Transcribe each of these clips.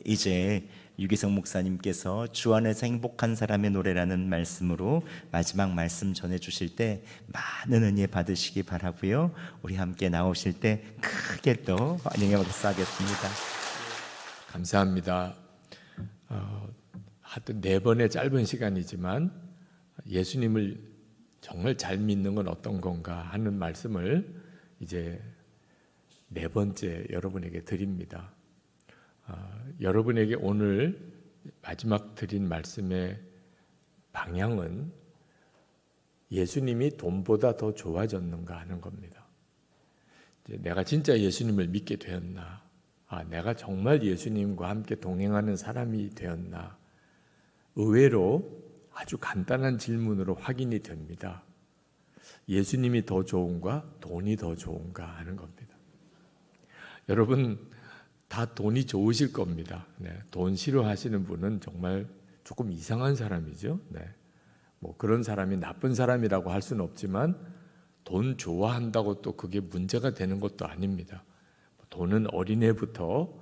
이제 유기성 목사님께서 주 안에서 행복한 사람의 노래라는 말씀으로 마지막 말씀 전해주실 때 많은 은혜 받으시기 바라고요. 우리 함께 나오실 때 크게 또 환영의 박수 하겠습니다. 감사합니다. 하여튼 4번의 짧은 시간이지만 예수님을 정말 잘 믿는 건 어떤 건가 하는 말씀을 이제 4번째 여러분에게 드립니다. 여러분에게 오늘 마지막 드린 말씀의 방향은 예수님이 돈보다 더 좋아졌는가 하는 겁니다. 내가 진짜 예수님을 믿게 되었나? 내가 정말 예수님과 함께 동행하는 사람이 되었나? 의외로 아주 간단한 질문으로 확인이 됩니다. 예수님이 더 좋은가? 돈이 더 좋은가 하는 겁니다. 여러분 다 돈이 좋으실 겁니다. 돈 싫어하시는 분은 정말 조금 이상한 사람이죠. 뭐 그런 사람이 나쁜 사람이라고 할 수는 없지만 돈 좋아한다고 또 그게 문제가 되는 것도 아닙니다. 돈은 어린애부터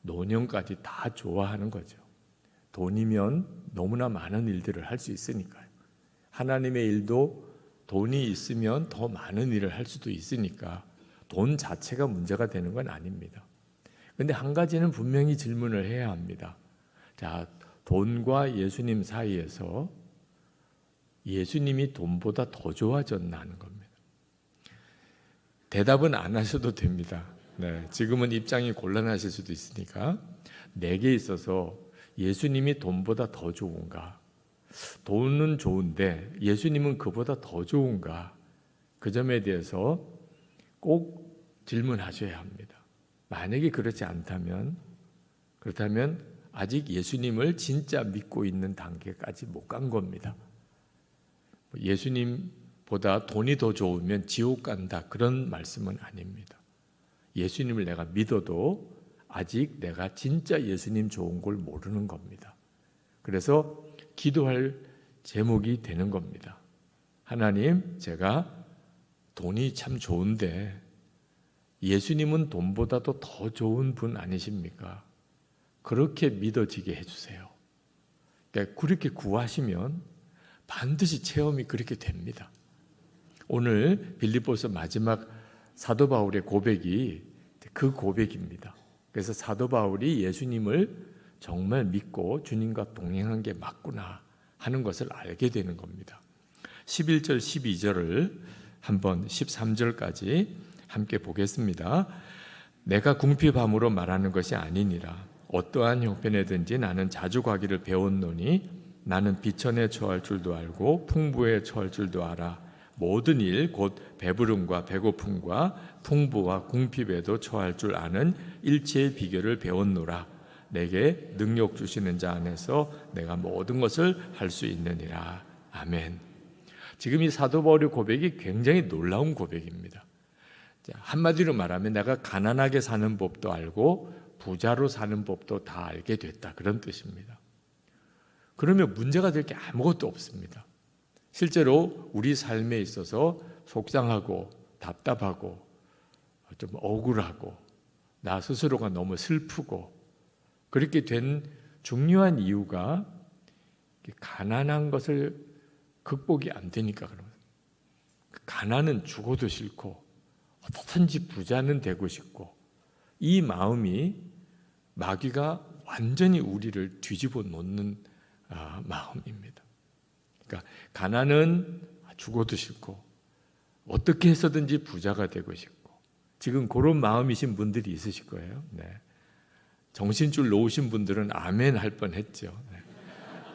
노년까지 다 좋아하는 거죠. 돈이면 너무나 많은 일들을 할 수 있으니까요. 하나님의 일도 돈이 있으면 더 많은 일을 할 수도 있으니까 돈 자체가 문제가 되는 건 아닙니다. 그런데 한 가지는 분명히 질문을 해야 합니다. 자, 돈과 예수님 사이에서 예수님이 돈보다 더 좋아졌나 하는 겁니다. 대답은 안 하셔도 됩니다. 지금은 입장이 곤란하실 수도 있으니까 내게 있어서 예수님이 돈보다 더 좋은가? 돈은 좋은데 예수님은 그보다 더 좋은가? 그 점에 대해서 꼭 질문하셔야 합니다. 만약에 그렇지 않다면 그렇다면 아직 예수님을 진짜 믿고 있는 단계까지 못 간 겁니다. 예수님보다 돈이 더 좋으면 지옥 간다 그런 말씀은 아닙니다. 예수님을 내가 믿어도 아직 내가 진짜 예수님 좋은 걸 모르는 겁니다. 그래서 기도할 제목이 되는 겁니다. 하나님, 제가 돈이 참 좋은데 예수님은 돈보다도 더 좋은 분 아니십니까? 그렇게 믿어지게 해주세요. 그러니까 그렇게 구하시면 반드시 체험이 그렇게 됩니다. 오늘 빌립보서 마지막 사도 바울의 고백이 그 고백입니다. 그래서 사도 바울이 예수님을 정말 믿고 주님과 동행한 게 맞구나 하는 것을 알게 되는 겁니다. 11절 12절을 한번 13절까지 함께 보겠습니다. 내가 궁핍함으로 말하는 것이 아니니라. 어떠한 형편에든지 나는 자주 가기를 배웠노니 나는 비천에 처할 줄도 알고 풍부에 처할 줄도 알아. 모든 일 곧 배부름과 배고픔과 풍부와 궁핍에도 처할 줄 아는 일체의 비결을 배웠노라. 내게 능력 주시는 자 안에서 내가 모든 것을 할 수 있느니라. 아멘. 지금 이 사도 바울의 고백이 굉장히 놀라운 고백입니다. 한마디로 말하면 내가 가난하게 사는 법도 알고 부자로 사는 법도 다 알게 됐다 그런 뜻입니다. 그러면 문제가 될 게 아무것도 없습니다. 실제로 우리 삶에 있어서 속상하고 답답하고 좀 억울하고 나 스스로가 너무 슬프고 그렇게 된 중요한 이유가 가난한 것을 극복이 안 되니까 그런 거예요. 가난은 죽어도 싫고 어떻든지 부자는 되고 싶고 이 마음이 마귀가 완전히 우리를 뒤집어 놓는 마음입니다. 그러니까 가난은 죽어도 싫고 어떻게 해서든지 부자가 되고 싶고 지금 그런 마음이신 분들이 있으실 거예요. 정신줄 놓으신 분들은 아멘 할 뻔했죠.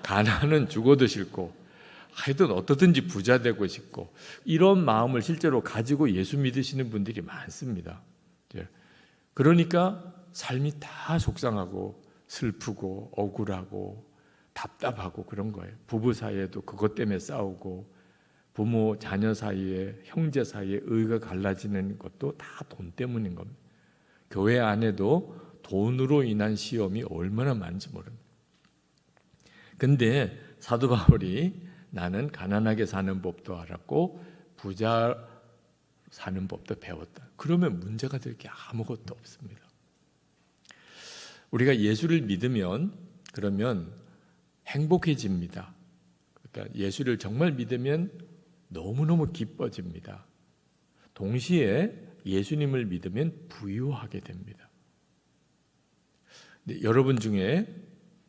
가난은 죽어도 싫고 하여튼 어떻든지 부자 되고 싶고 이런 마음을 실제로 가지고 예수 믿으시는 분들이 많습니다. 그러니까 삶이 다 속상하고 슬프고 억울하고 답답하고 그런 거예요. 부부 사이에도 그것 때문에 싸우고 부모 자녀 사이에 형제 사이에 의가 갈라지는 것도 다 돈 때문인 겁니다. 교회 안에도 돈으로 인한 시험이 얼마나 많은지 모릅니다. 근데 사도 바울이 나는 가난하게 사는 법도 알았고 부자 사는 법도 배웠다. 그러면 문제가 될 게 아무것도 없습니다. 우리가 예수를 믿으면 그러면 행복해집니다. 그러니까 예수를 정말 믿으면 너무너무 기뻐집니다. 동시에 예수님을 믿으면 부유하게 됩니다. 근데 여러분 중에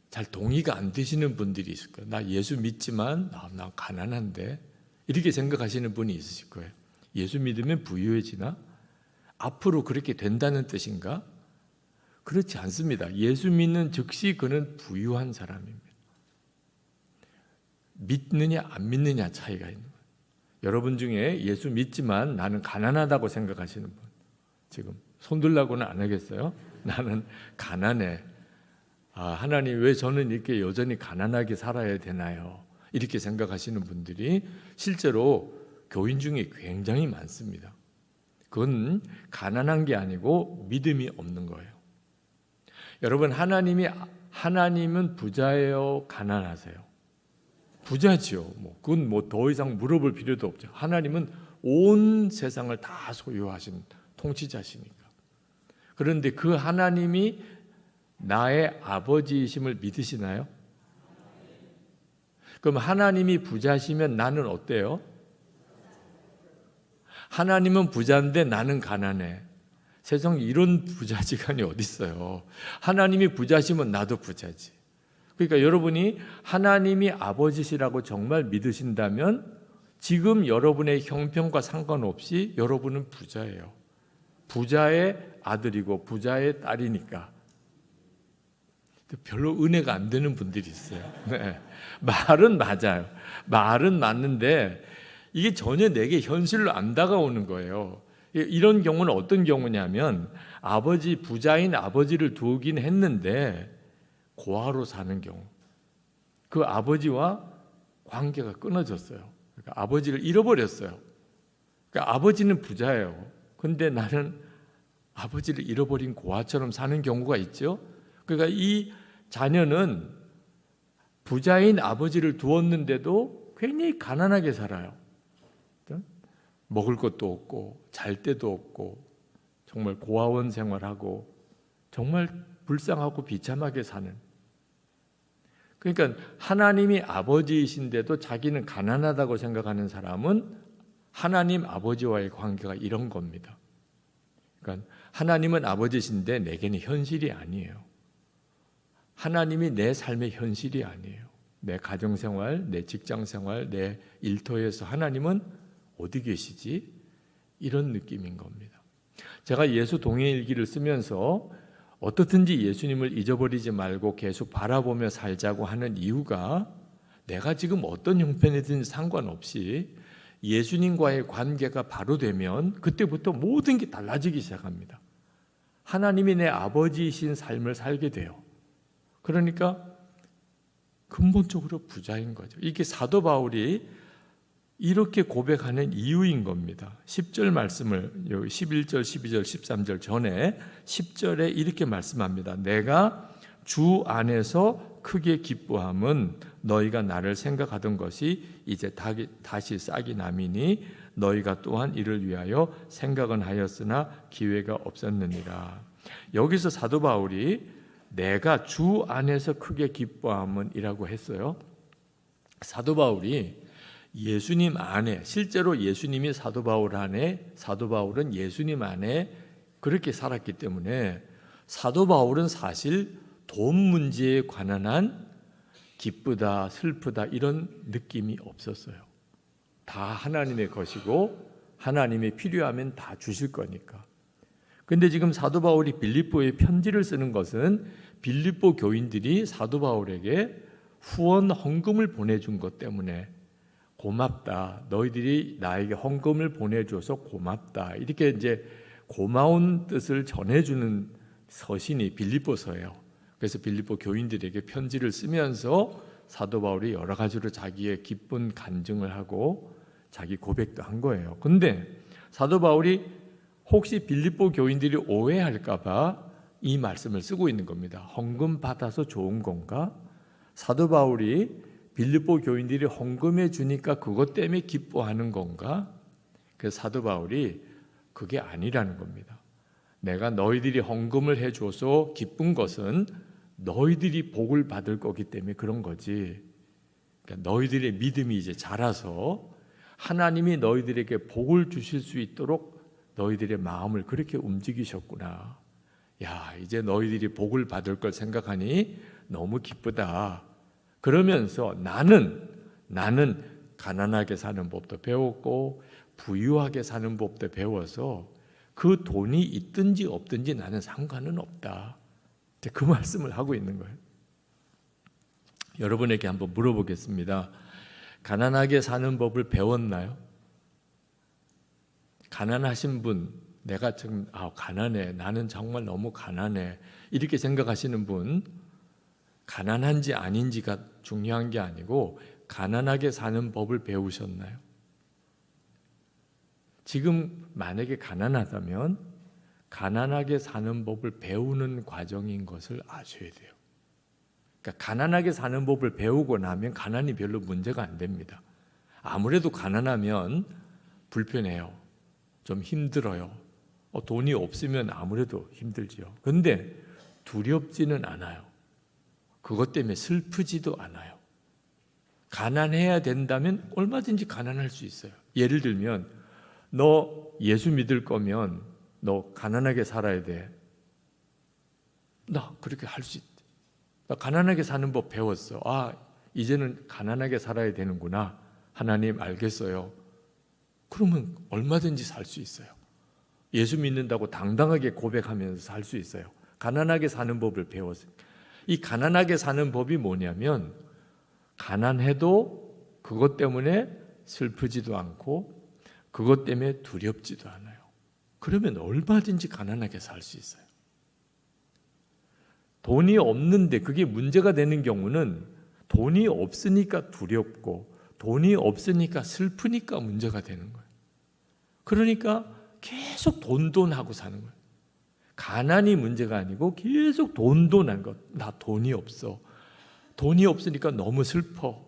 잘 동의가 안 되시는 분들이 있을 거예요. 나 예수 믿지만 나 가난한데 이렇게 생각하시는 분이 있으실 거예요. 예수 믿으면 부유해지나? 앞으로 그렇게 된다는 뜻인가? 그렇지 않습니다. 예수 믿는 즉시 그는 부유한 사람입니다. 믿느냐 안 믿느냐 차이가 있는 거예요. 여러분 중에 예수 믿지만 나는 가난하다고 생각하시는 분, 지금 손 들라고는 안 하겠어요? 나는 가난해. 하나님 왜 저는 이렇게 여전히 가난하게 살아야 되나요? 이렇게 생각하시는 분들이 실제로 교인 중에 굉장히 많습니다. 그건 가난한 게 아니고 믿음이 없는 거예요. 여러분, 하나님은 부자예요, 가난하세요? 부자지요. 그건 더 이상 물어볼 필요도 없죠. 하나님은 온 세상을 다 소유하신 통치자시니까. 그런데 그 하나님이 나의 아버지이심을 믿으시나요? 그럼 하나님이 부자시면 나는 어때요? 하나님은 부자인데 나는 가난해. 세상에 이런 부자지간이 어디 있어요? 하나님이 부자시면 나도 부자지. 그러니까 여러분이 하나님이 아버지시라고 정말 믿으신다면 지금 여러분의 형편과 상관없이 여러분은 부자예요. 부자의 아들이고 부자의 딸이니까. 별로 은혜가 안 되는 분들이 있어요. 네. 말은 맞아요. 말은 맞는데 이게 전혀 내게 현실로 안 다가오는 거예요. 이런 경우는 어떤 경우냐면 부자인 아버지를 두긴 했는데 고아로 사는 경우, 그 아버지와 관계가 끊어졌어요. 그러니까 아버지를 잃어버렸어요. 그러니까 아버지는 부자예요. 근데 나는 아버지를 잃어버린 고아처럼 사는 경우가 있죠. 그러니까 이 자녀는 부자인 아버지를 두었는데도 굉장히 가난하게 살아요. 먹을 것도 없고 잘 데도 없고 정말 고아원 생활하고 정말 불쌍하고 비참하게 사는. 그러니까 하나님이 아버지이신데도 자기는 가난하다고 생각하는 사람은 하나님 아버지와의 관계가 이런 겁니다. 그러니까 하나님은 아버지신데 내게는 현실이 아니에요. 하나님이 내 삶의 현실이 아니에요. 내 가정생활, 내 직장생활, 내 일터에서 하나님은 어디 계시지? 이런 느낌인 겁니다. 제가 예수 동행일기를 쓰면서 어떻든지 예수님을 잊어버리지 말고 계속 바라보며 살자고 하는 이유가 내가 지금 어떤 형편이든 상관없이 예수님과의 관계가 바로 되면 그때부터 모든 게 달라지기 시작합니다. 하나님이 내 아버지이신 삶을 살게 돼요. 그러니까 근본적으로 부자인 거죠. 이게 사도 바울이 이렇게 고백하는 이유인 겁니다. 10절 말씀을 11절, 12절, 13절 전에 10절에 이렇게 말씀합니다. 내가 주 안에서 크게 기뻐함은 너희가 나를 생각하던 것이 이제 다시 싹이 나미니 너희가 또한 이를 위하여 생각은 하였으나 기회가 없었느니라. 여기서 사도 바울이 내가 주 안에서 크게 기뻐함은 이라고 했어요. 사도 바울이 예수님 안에, 실제로 예수님이 사도 바울 안에, 사도 바울은 예수님 안에 그렇게 살았기 때문에 사도 바울은 사실 돈 문제에 관한 한 기쁘다, 슬프다 이런 느낌이 없었어요. 다 하나님의 것이고 하나님이 필요하면 다 주실 거니까. 근데 지금 사도 바울이 빌립보에 편지를 쓰는 것은 빌립보 교인들이 사도 바울에게 후원 헌금을 보내준 것 때문에 고맙다. 너희들이 나에게 헌금을 보내줘서 고맙다. 이렇게 이제 고마운 뜻을 전해주는 서신이 빌립보서예요. 그래서 빌립보 교인들에게 편지를 쓰면서 사도 바울이 여러 가지로 자기의 기쁜 간증을 하고 자기 고백도 한 거예요. 근데 사도 바울이 혹시 빌립보 교인들이 오해할까 봐 이 말씀을 쓰고 있는 겁니다. 헌금 받아서 좋은 건가? 사도 바울이 빌립보 교인들이 헌금해 주니까 그것 때문에 기뻐하는 건가? 그래서 사도 바울이 그게 아니라는 겁니다. 내가 너희들이 헌금을 해줘서 기쁜 것은 너희들이 복을 받을 거기 때문에 그런 거지. 그러니까 너희들의 믿음이 이제 자라서 하나님이 너희들에게 복을 주실 수 있도록 너희들의 마음을 그렇게 움직이셨구나. 야, 이제 너희들이 복을 받을 걸 생각하니 너무 기쁘다. 그러면서 나는 가난하게 사는 법도 배웠고 부유하게 사는 법도 배워서 그 돈이 있든지 없든지 나는 상관은 없다. 그 말씀을 하고 있는 거예요. 여러분에게 한번 물어보겠습니다. 가난하게 사는 법을 배웠나요? 가난하신 분, 내가 지금 가난해, 나는 정말 너무 가난해, 이렇게 생각하시는 분, 가난한지 아닌지가 중요한 게 아니고 가난하게 사는 법을 배우셨나요? 지금 만약에 가난하다면 가난하게 사는 법을 배우는 과정인 것을 아셔야 돼요. 그러니까 가난하게 사는 법을 배우고 나면 가난이 별로 문제가 안 됩니다. 아무래도 가난하면 불편해요. 좀 힘들어요. 돈이 없으면 아무래도 힘들지요. 그런데 두렵지는 않아요. 그것 때문에 슬프지도 않아요. 가난해야 된다면 얼마든지 가난할 수 있어요. 예를 들면 너 예수 믿을 거면 너 가난하게 살아야 돼. 나 그렇게 할 수 있대. 나 가난하게 사는 법 배웠어. 이제는 가난하게 살아야 되는구나. 하나님 알겠어요. 그러면 얼마든지 살 수 있어요. 예수 믿는다고 당당하게 고백하면서 살 수 있어요. 가난하게 사는 법을 배웠어요. 이 가난하게 사는 법이 뭐냐면 가난해도 그것 때문에 슬프지도 않고 그것 때문에 두렵지도 않아요. 그러면 얼마든지 가난하게 살 수 있어요. 돈이 없는데 그게 문제가 되는 경우는 돈이 없으니까 두렵고 돈이 없으니까 슬프니까 문제가 되는 거예요. 그러니까 계속 돈하고 사는 거예요. 가난이 문제가 아니고 계속 돈한 것. 나 돈이 없어. 돈이 없으니까 너무 슬퍼.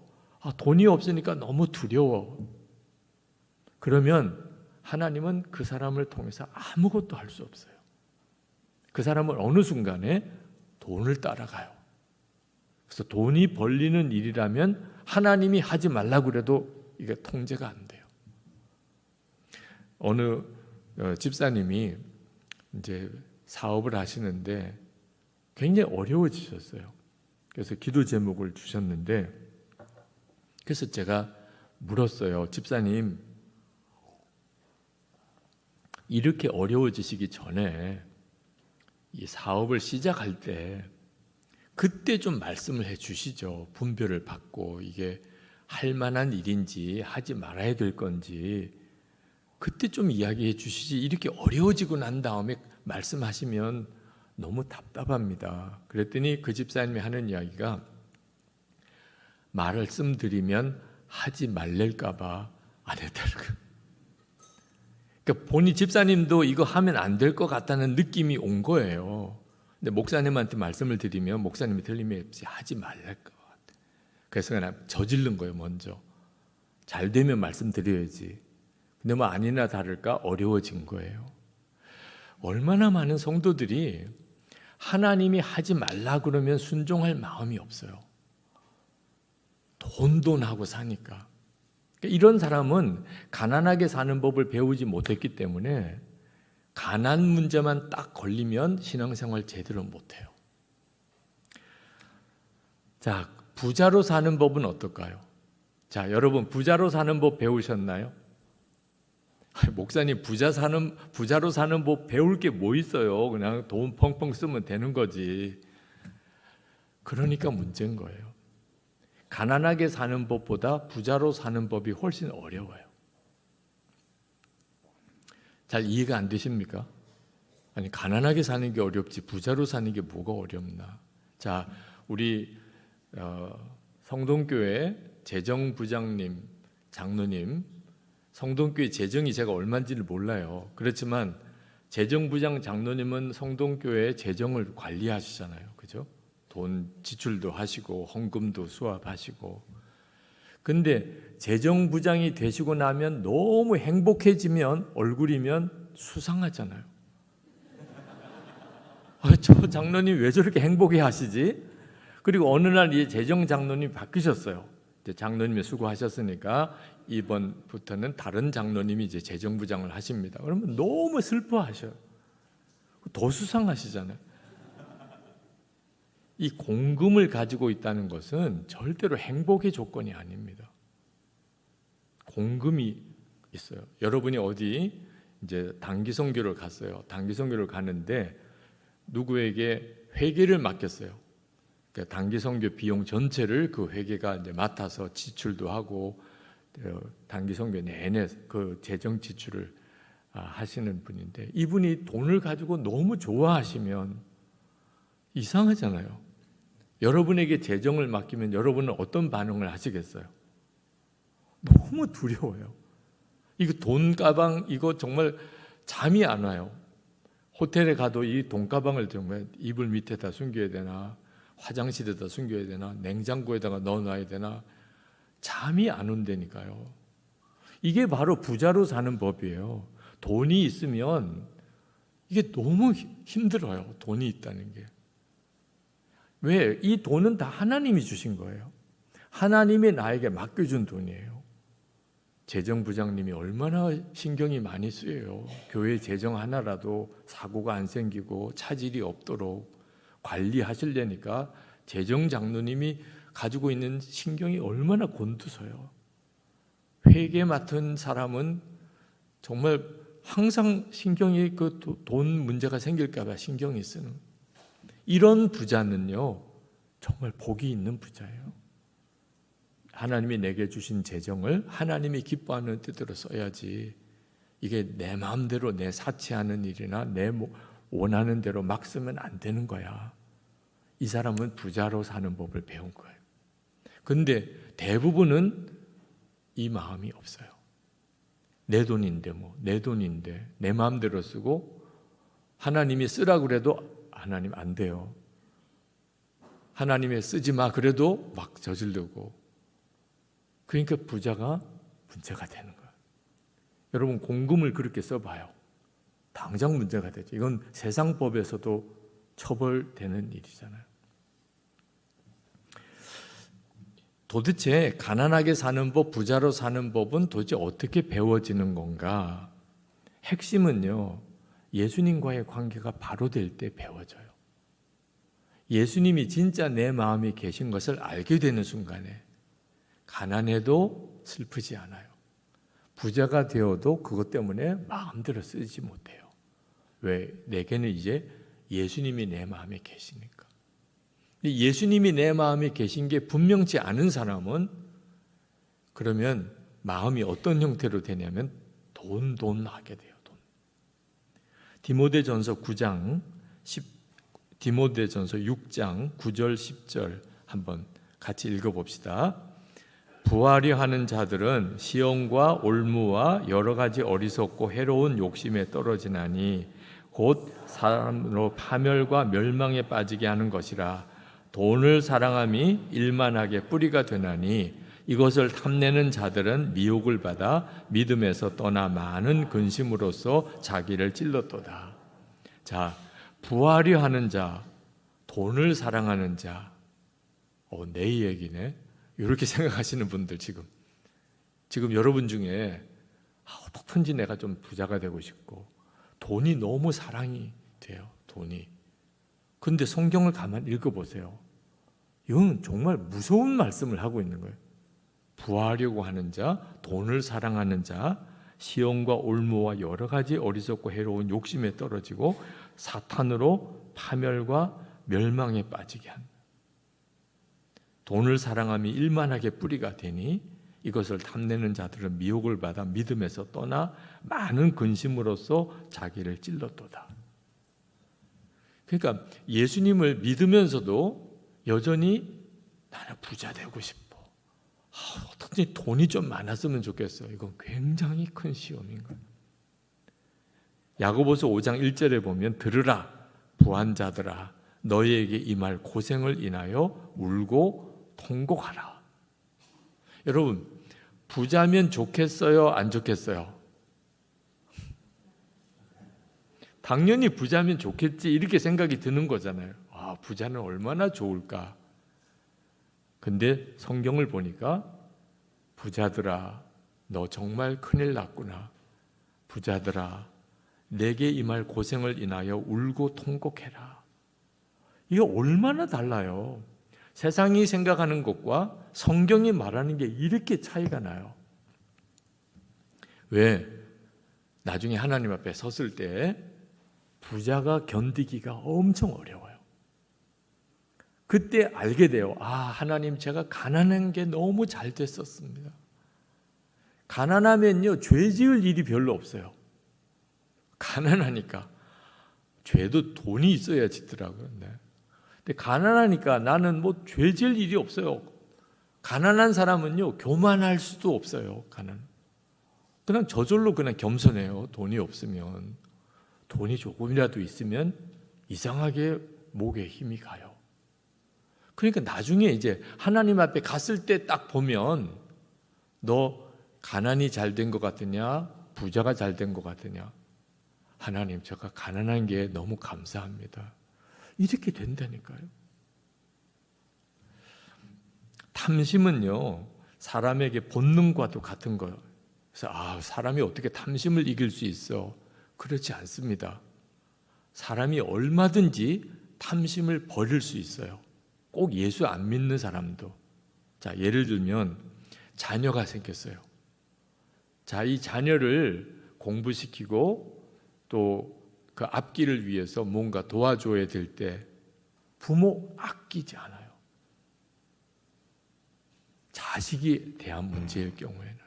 돈이 없으니까 너무 두려워. 그러면 하나님은 그 사람을 통해서 아무것도 할 수 없어요. 그 사람은 어느 순간에 돈을 따라가요. 그래서 돈이 벌리는 일이라면 하나님이 하지 말라고 그래도 이게 통제가 안 돼요. 어느 집사님이 이제 사업을 하시는데 굉장히 어려워지셨어요. 그래서 기도 제목을 주셨는데 그래서 제가 물었어요. 집사님, 이렇게 어려워지시기 전에 이 사업을 시작할 때 그때 좀 말씀을 해 주시죠. 분별을 받고 이게 할 만한 일인지 하지 말아야 될 건지 그때 좀 이야기해 주시지. 이렇게 어려워지고 난 다음에 말씀하시면 너무 답답합니다. 그랬더니 그 집사님이 하는 이야기가 말씀드리면 하지 말랄까 봐 안 했다고. 그러니까 본인 집사님도 이거 하면 안 될 것 같다는 느낌이 온 거예요. 근데 목사님한테 말씀을 드리면 목사님이 틀림없이 하지 말랄 것 같아. 그래서 그냥 저지른 거예요. 먼저 잘 되면 말씀드려야지. 근데 뭐 아니나 다를까 어려워진 거예요. 얼마나 많은 성도들이 하나님이 하지 말라 그러면 순종할 마음이 없어요. 돈하고 사니까. 이런 사람은 가난하게 사는 법을 배우지 못했기 때문에 가난 문제만 딱 걸리면 신앙생활 제대로 못해요. 자, 부자로 사는 법은 어떨까요? 자, 여러분 부자로 사는 법 배우셨나요? 목사님 부자로 사는 법 배울 게 뭐 있어요? 그냥 돈 펑펑 쓰면 되는 거지. 그러니까 문제인 거예요. 가난하게 사는 법보다 부자로 사는 법이 훨씬 어려워요. 잘 이해가 안 되십니까? 아니 가난하게 사는 게 어렵지 부자로 사는 게 뭐가 어렵나? 자, 우리 성동교회 재정부장님, 장로님, 성동교회 재정이 제가 얼마인지를 몰라요. 그렇지만 재정부장 장로님은 성동교회 재정을 관리하시잖아요. 그죠? 돈 지출도 하시고 헌금도 수합하시고. 근데 재정부장이 되시고 나면 너무 행복해지면 얼굴이면 수상하잖아요. 저 장로님 왜 저렇게 행복해 하시지? 그리고 어느 날 이 재정 장로님이 바뀌셨어요. 이제 장로님이 수고하셨으니까 이번부터는 다른 장로님이 이제 재정부장을 하십니다. 그러면 너무 슬퍼하셔요. 더 수상하시잖아요. 이 공금을 가지고 있다는 것은 절대로 행복의 조건이 아닙니다. 공금이 있어요. 여러분이 어디 이제 단기 선교를 갔어요. 단기 선교를 가는데 누구에게 회계를 맡겼어요. 그러니까 단기 선교 비용 전체를 그 회계가 이제 맡아서 지출도 하고 단기 선교 내내 그 재정 지출을 하시는 분인데, 이분이 돈을 가지고 너무 좋아하시면 이상하잖아요. 여러분에게 재정을 맡기면 여러분은 어떤 반응을 하시겠어요? 너무 두려워요. 이거 돈 가방 이거 정말 잠이 안 와요. 호텔에 가도 이 돈 가방을 정말 이불 밑에다 숨겨야 되나, 화장실에다 숨겨야 되나, 냉장고에다가 넣어놔야 되나, 잠이 안 온다니까요. 이게 바로 부자로 사는 법이에요. 돈이 있으면 이게 너무 힘들어요. 돈이 있다는 게. 왜? 이 돈은 다 하나님이 주신 거예요. 하나님이 나에게 맡겨준 돈이에요. 재정부장님이 얼마나 신경이 많이 쓰여요. 교회 재정 하나라도 사고가 안 생기고 차질이 없도록 관리하시려니까 재정장로님이 가지고 있는 신경이 얼마나 곤두서요. 회계 맡은 사람은 정말 항상 신경이 그 돈 문제가 생길까 봐 신경이 쓰는, 이런 부자는요 정말 복이 있는 부자예요. 하나님이 내게 주신 재정을 하나님이 기뻐하는 뜻대로 써야지, 이게 내 마음대로 내 사치하는 일이나 내 원하는 대로 막 쓰면 안 되는 거야. 이 사람은 부자로 사는 법을 배운 거예요. 근데 대부분은 이 마음이 없어요. 내 돈인데 내 돈인데 내 마음대로 쓰고, 하나님이 쓰라고 그래도 하나님 안 돼요. 하나님이 쓰지 마 그래도 막 저지르고, 그러니까 부자가 문제가 되는 거예요. 여러분 공금을 그렇게 써봐요. 당장 문제가 되죠. 이건 세상법에서도 처벌되는 일이잖아요. 도대체 가난하게 사는 법, 부자로 사는 법은 도대체 어떻게 배워지는 건가? 핵심은요, 예수님과의 관계가 바로 될 때 배워져요. 예수님이 진짜 내 마음에 계신 것을 알게 되는 순간에 가난해도 슬프지 않아요. 부자가 되어도 그것 때문에 마음대로 쓰지 못해요. 왜? 내게는 이제 예수님이 내 마음에 계시니까. 예수님이 내 마음에 계신 게 분명치 않은 사람은 그러면 마음이 어떤 형태로 되냐면 돈 하게 돼요. 돈. 디모데전서 6장 9절 10절 한번 같이 읽어봅시다. 부하려 하는 자들은 시험과 올무와 여러 가지 어리석고 해로운 욕심에 떨어지나니 곧 사람으로 파멸과 멸망에 빠지게 하는 것이라. 돈을 사랑함이 일만하게 뿌리가 되나니 이것을 탐내는 자들은 미혹을 받아 믿음에서 떠나 많은 근심으로써 자기를 찔렀도다. 자, 부하려 하는 자, 돈을 사랑하는 자, 내 얘기네. 이렇게 생각하시는 분들 지금 여러분 중에 어떻든지 내가 좀 부자가 되고 싶고 돈이 너무 사랑이 돼요. 돈이. 근데 성경을 가만히 읽어보세요. 이건 정말 무서운 말씀을 하고 있는 거예요. 부하려고 하는 자, 돈을 사랑하는 자, 시험과 올무와 여러 가지 어리석고 해로운 욕심에 떨어지고 사탄으로 파멸과 멸망에 빠지게 한다. 돈을 사랑함이 일만하게 뿌리가 되니 이것을 탐내는 자들은 미혹을 받아 믿음에서 떠나 많은 근심으로써 자기를 찔렀도다. 그러니까 예수님을 믿으면서도 여전히 나는 부자 되고 싶어. 어떻게 돈이 좀 많았으면 좋겠어. 이건 굉장히 큰 시험인 거예요. 야고보서 5장 1절에 보면 들으라 부한 자들아 너희에게 임할 고생을 인하여 울고 통곡하라. 여러분 부자면 좋겠어요? 안 좋겠어요? 당연히 부자면 좋겠지 이렇게 생각이 드는 거잖아요. 아, 부자는 얼마나 좋을까. 근데 성경을 보니까 부자들아 너 정말 큰일 났구나. 부자들아 내게 임할 고생을 인하여 울고 통곡해라. 이게 얼마나 달라요. 세상이 생각하는 것과 성경이 말하는 게 이렇게 차이가 나요. 왜? 나중에 하나님 앞에 섰을 때 부자가 견디기가 엄청 어려워요. 그때 알게 돼요. 아, 하나님 제가 가난한 게 너무 잘 됐었습니다. 가난하면요 죄 지을 일이 별로 없어요. 가난하니까 죄도 돈이 있어야 짓더라고요. 네. 근데 가난하니까 나는 뭐 죄 지을 일이 없어요. 가난한 사람은요 교만할 수도 없어요. 그냥 저절로 그냥 겸손해요. 돈이 없으면. 돈이 조금이라도 있으면 이상하게 목에 힘이 가요. 그러니까 나중에 이제 하나님 앞에 갔을 때 딱 보면 너 가난이 잘 된 것 같으냐 부자가 잘 된 것 같으냐. 하나님 제가 가난한 게 너무 감사합니다. 이렇게 된다니까요. 탐심은요 사람에게 본능과도 같은 거예요. 그래서 사람이 어떻게 탐심을 이길 수 있어? 그렇지 않습니다. 사람이 얼마든지 탐심을 버릴 수 있어요. 꼭 예수 안 믿는 사람도. 자, 예를 들면 자녀가 생겼어요. 자, 이 자녀를 공부시키고 또 그 앞길을 위해서 뭔가 도와줘야 될 때 부모 아끼지 않아요. 자식이 대한 문제일 경우에는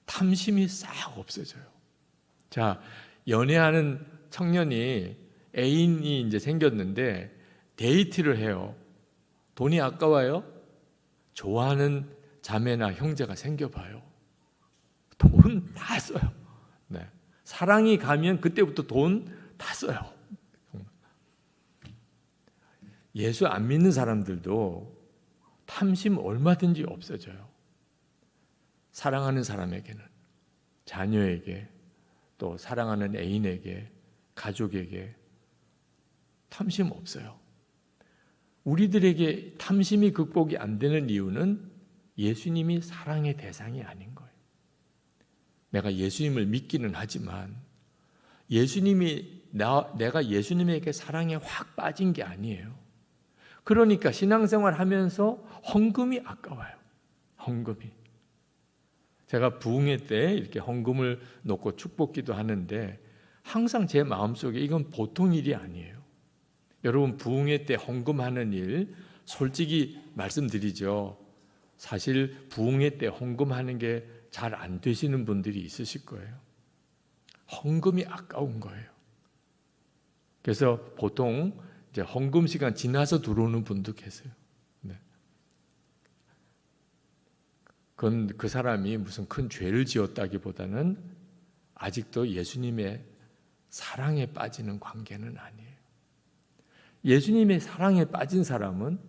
탐심이 싹 없어져요. 자, 연애하는 청년이 애인이 이제 생겼는데 데이트를 해요. 돈이 아까워요? 좋아하는 자매나 형제가 생겨봐요. 돈 다 써요. 네. 사랑이 가면 그때부터 돈 다 써요. 예수 안 믿는 사람들도 탐심 얼마든지 없어져요. 사랑하는 사람에게는, 자녀에게, 또 사랑하는 애인에게, 가족에게 탐심 없어요. 우리들에게 탐심이 극복이 안 되는 이유는 예수님이 사랑의 대상이 아닌 거예요. 내가 예수님을 믿기는 하지만 내가 예수님에게 사랑에 확 빠진 게 아니에요. 그러니까 신앙생활 하면서 헌금이 아까워요. 헌금이. 제가 부흥회 때 이렇게 헌금을 놓고 축복기도 하는데 항상 제 마음속에 이건 보통 일이 아니에요. 여러분 부흥회 때 헌금하는 일 솔직히 말씀드리죠. 사실 부흥회 때 헌금하는 게 잘 안 되시는 분들이 있으실 거예요. 헌금이 아까운 거예요. 그래서 보통 이제 헌금 시간 지나서 들어오는 분도 계세요. 네. 그건 그 사람이 무슨 큰 죄를 지었다기보다는 아직도 예수님의 사랑에 빠지는 관계는 아니에요. 예수님의 사랑에 빠진 사람은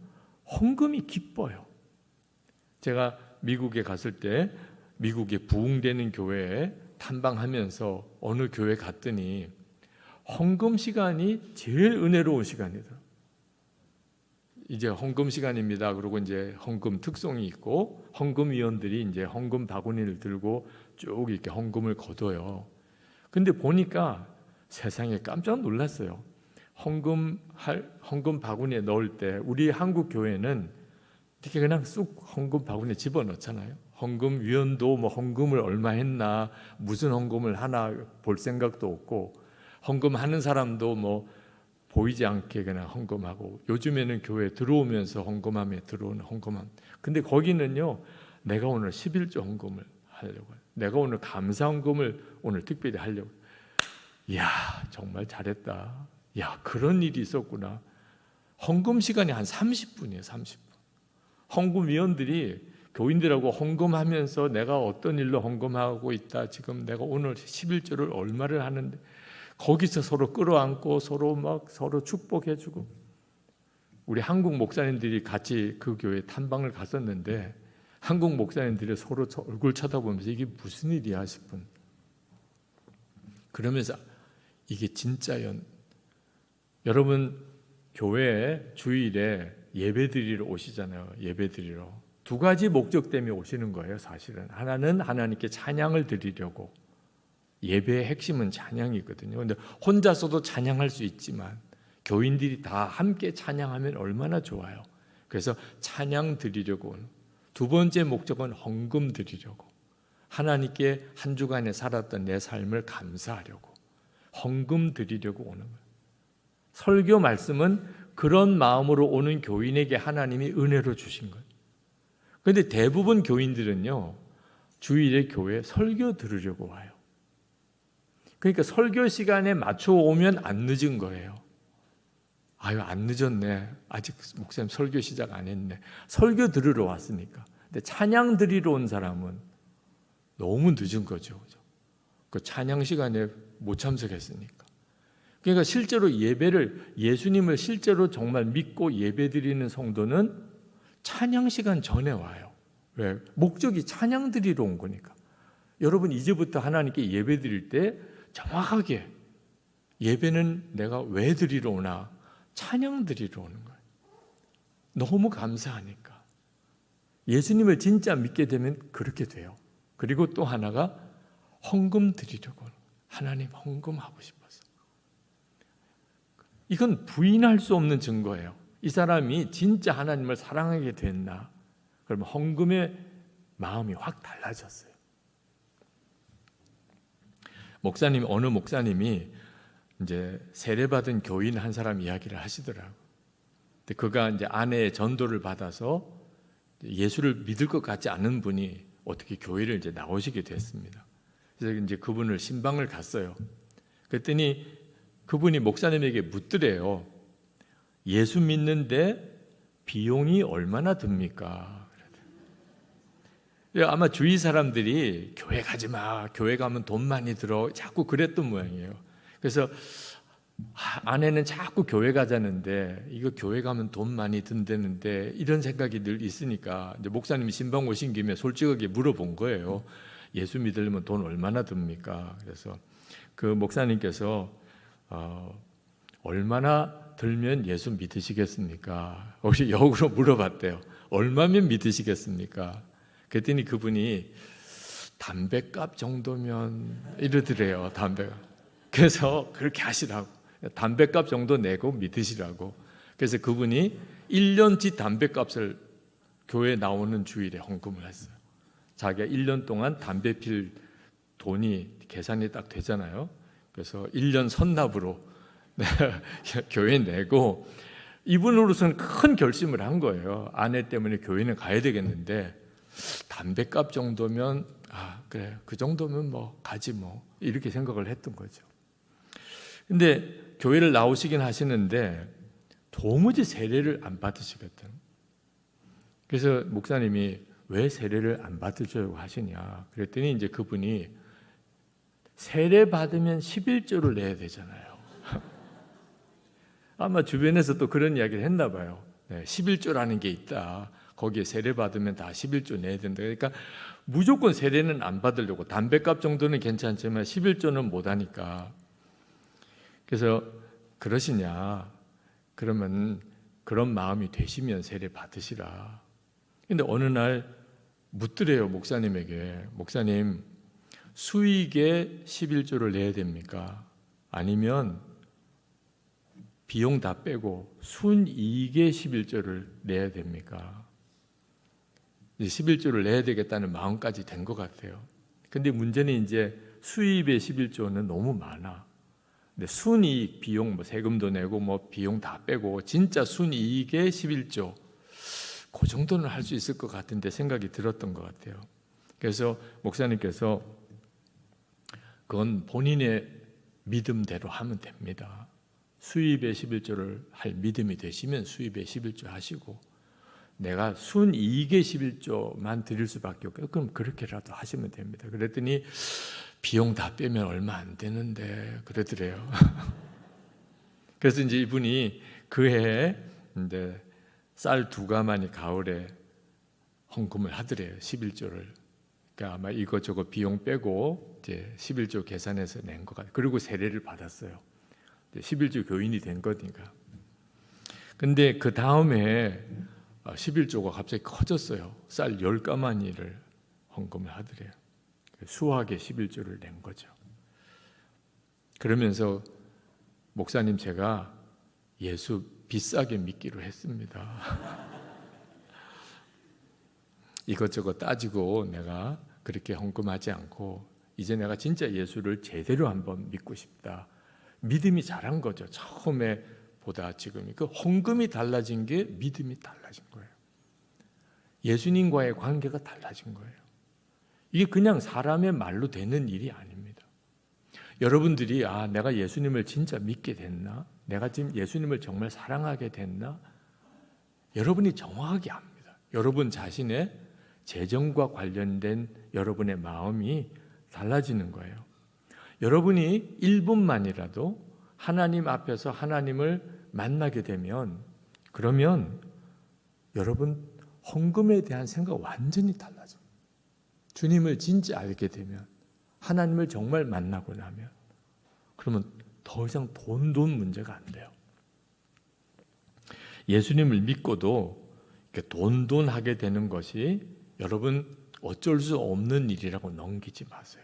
헌금이 기뻐요. 제가 미국에 갔을 때 미국에 부흥되는 교회에 탐방하면서 어느 교회 갔더니 헌금 시간이 제일 은혜로운 시간이더라고요. 이제 헌금 시간입니다. 그리고 이제 헌금 특송이 있고 헌금위원들이 이제 헌금 바구니를 들고 쭉 이렇게 헌금을 거둬요. 근데 보니까 세상에 깜짝 놀랐어요. 헌금 바구니에 넣을 때 우리 한국 교회는 이렇게 그냥 쑥 헌금 바구니에 집어넣잖아요. 헌금위원도 뭐 헌금을 얼마 했나 무슨 헌금을 하나 볼 생각도 없고 헌금하는 사람도 뭐 보이지 않게 그냥 헌금하고 요즘에는 교회 들어오면서 헌금함에 들어오는 헌금함. 근데 거기는요 내가 오늘 11조 헌금을 하려고 해요. 내가 오늘 감사 헌금을 오늘 특별히 하려고. 이야 정말 잘했다. 야 그런 일이 있었구나. 헌금 시간이 한 30분이에요. 30분. 헌금위원들이 교인들하고 헌금하면서 내가 어떤 일로 헌금하고 있다. 지금 내가 오늘 11조를 얼마를 하는데 거기서 서로 끌어안고 서로 축복해주고. 우리 한국 목사님들이 같이 그 교회 탐방을 갔었는데 한국 목사님들이 서로 얼굴 쳐다보면서 이게 무슨 일이야 싶은. 그러면서 이게 진짜요. 여러분 교회에 주일에 예배드리러 오시잖아요. 예배드리러. 두 가지 목적 때문에 오시는 거예요. 사실은 하나는 하나님께 찬양을 드리려고. 예배의 핵심은 찬양이거든요. 근데 혼자서도 찬양할 수 있지만 교인들이 다 함께 찬양하면 얼마나 좋아요. 그래서 찬양 드리려고 오는. 두 번째 목적은 헌금 드리려고. 하나님께 한 주간에 살았던 내 삶을 감사하려고. 헌금 드리려고 오는 거예요. 설교 말씀은 그런 마음으로 오는 교인에게 하나님이 은혜로 주신 거예요. 그런데 대부분 교인들은요, 주일에 교회에 설교 들으려고 와요. 그러니까 설교 시간에 맞춰 오면 안 늦은 거예요. 아유, 안 늦었네. 아직 목사님 설교 시작 안 했네. 설교 들으러 왔으니까. 근데 찬양 드리러 온 사람은 너무 늦은 거죠. 그 찬양 시간에 못 참석했으니까. 그러니까 실제로 예배를, 예수님을 실제로 정말 믿고 예배 드리는 성도는 찬양 시간 전에 와요. 왜? 목적이 찬양 드리러 온 거니까. 여러분 이제부터 하나님께 예배 드릴 때 정확하게 예배는 내가 왜 드리러 오나? 찬양 드리러 오는 거예요. 너무 감사하니까. 예수님을 진짜 믿게 되면 그렇게 돼요. 그리고 또 하나가 헌금 드리려고. 하나님 헌금하고 싶어서. 이건 부인할 수 없는 증거예요. 이 사람이 진짜 하나님을 사랑하게 됐나? 그러면 헌금의 마음이 확 달라졌어요. 어느 목사님이 이제 세례받은 교인 한 사람 이야기를 하시더라고요. 근데 그가 이제 아내의 전도를 받아서 예수를 믿을 것 같지 않은 분이 어떻게 교회를 이제 나오시게 됐습니다. 그래서 이제 그분을 신방을 갔어요. 그랬더니 그분이 목사님에게 묻더래요. 예수 믿는데 비용이 얼마나 듭니까? 아마 주위 사람들이 교회 가지 마, 교회 가면 돈 많이 들어, 자꾸 그랬던 모양이에요. 그래서 아내는 자꾸 교회 가자는데 이거 교회 가면 돈 많이 든다는데 이런 생각이 늘 있으니까 이제 목사님이 신방 오신 김에 솔직하게 물어본 거예요. 예수 믿으려면 돈 얼마나 듭니까? 그래서 그 목사님께서 얼마나 들면 예수 믿으시겠습니까? 혹시 역으로 물어봤대요. 얼마면 믿으시겠습니까? 그랬더니 그분이 담배값 정도면 이러더래요. 담배값. 그래서 그렇게 하시라고. 담배값 정도 내고 믿으시라고. 그래서 그분이 1년치 담배값을 교회 나오는 주일에 헌금을 했어요. 자기가 1년 동안 담배 필 돈이 계산이 딱 되잖아요. 그래서 1년 선납으로 교회에 내고 이분으로서는 큰 결심을 한 거예요. 아내 때문에 교회는 가야 되겠는데 담배값 정도면 그래 그 정도면 뭐 가지 뭐 이렇게 생각을 했던 거죠. 근데 교회를 나오시긴 하시는데 도무지 세례를 안 받으시거든. 그래서 목사님이 왜 세례를 안 받으려고 하시냐 그랬더니 이제 그분이 세례 받으면 11조를 내야 되잖아요. 아마 주변에서 또 그런 이야기를 했나 봐요. 11조라는 게 있다. 거기에 세례 받으면 다 11조 내야 된다. 그러니까 무조건 세례는 안 받으려고. 담배값 정도는 괜찮지만 11조는 못 하니까. 그래서 그러시냐? 그러면 그런 마음이 되시면 세례 받으시라. 근데 어느 날 묻더래요, 목사님에게. 목사님, 수익에 11조를 내야 됩니까? 아니면 비용 다 빼고 순이익에 11조를 내야 됩니까? 11조를 내야 되겠다는 마음까지 된 것 같아요. 근데 문제는 이제 수입의 11조는 너무 많아. 근데 순이익 비용 뭐 세금도 내고 뭐 비용 다 빼고 진짜 순이익의 11조 그 정도는 할 수 있을 것 같은데 생각이 들었던 것 같아요. 그래서 목사님께서 그건 본인의 믿음대로 하면 됩니다. 수입의 11조를 할 믿음이 되시면 수입의 11조 하시고 내가 순이익의 11조만 드릴 수밖에 없고 그럼 그렇게라도 하시면 됩니다. 그랬더니 비용 다 빼면 얼마 안 되는데 그러더래요. 그래서 이제 이분이 그 해에 이제 쌀 2가마니 가을에 헌금을 하더래요. 11조를. 그러니까 아마 이것저것 비용 빼고 이제 11조 계산해서 낸 것 같아요. 그리고 세례를 받았어요. 11조 교인이 된 거니까. 근데 그 다음에 11조가 갑자기 커졌어요. 쌀 10가마니를 헌금을 하더래요. 수하게 11조를 낸 거죠. 그러면서 목사님 제가 예수 비싸게 믿기로 했습니다. 이것저것 따지고 내가 그렇게 헌금하지 않고 이제 내가 진짜 예수를 제대로 한번 믿고 싶다. 믿음이 자란 거죠. 처음에 보다 지금 그 헌금이 달라진 게 믿음이 달라진 거예요. 예수님과의 관계가 달라진 거예요. 이게 그냥 사람의 말로 되는 일이 아닙니다. 여러분들이 내가 예수님을 진짜 믿게 됐나? 내가 지금 예수님을 정말 사랑하게 됐나? 여러분이 정확하게 압니다. 여러분 자신의 재정과 관련된 여러분의 마음이 달라지는 거예요. 여러분이 1분만이라도 하나님 앞에서 하나님을 만나게 되면 그러면 여러분 헌금에 대한 생각 완전히 달라집니다. 주님을 진짜 알게 되면 하나님을 정말 만나고 나면 그러면 더 이상 돈 문제가 안 돼요. 예수님을 믿고도 돈 하게 되는 것이 여러분 어쩔 수 없는 일이라고 넘기지 마세요.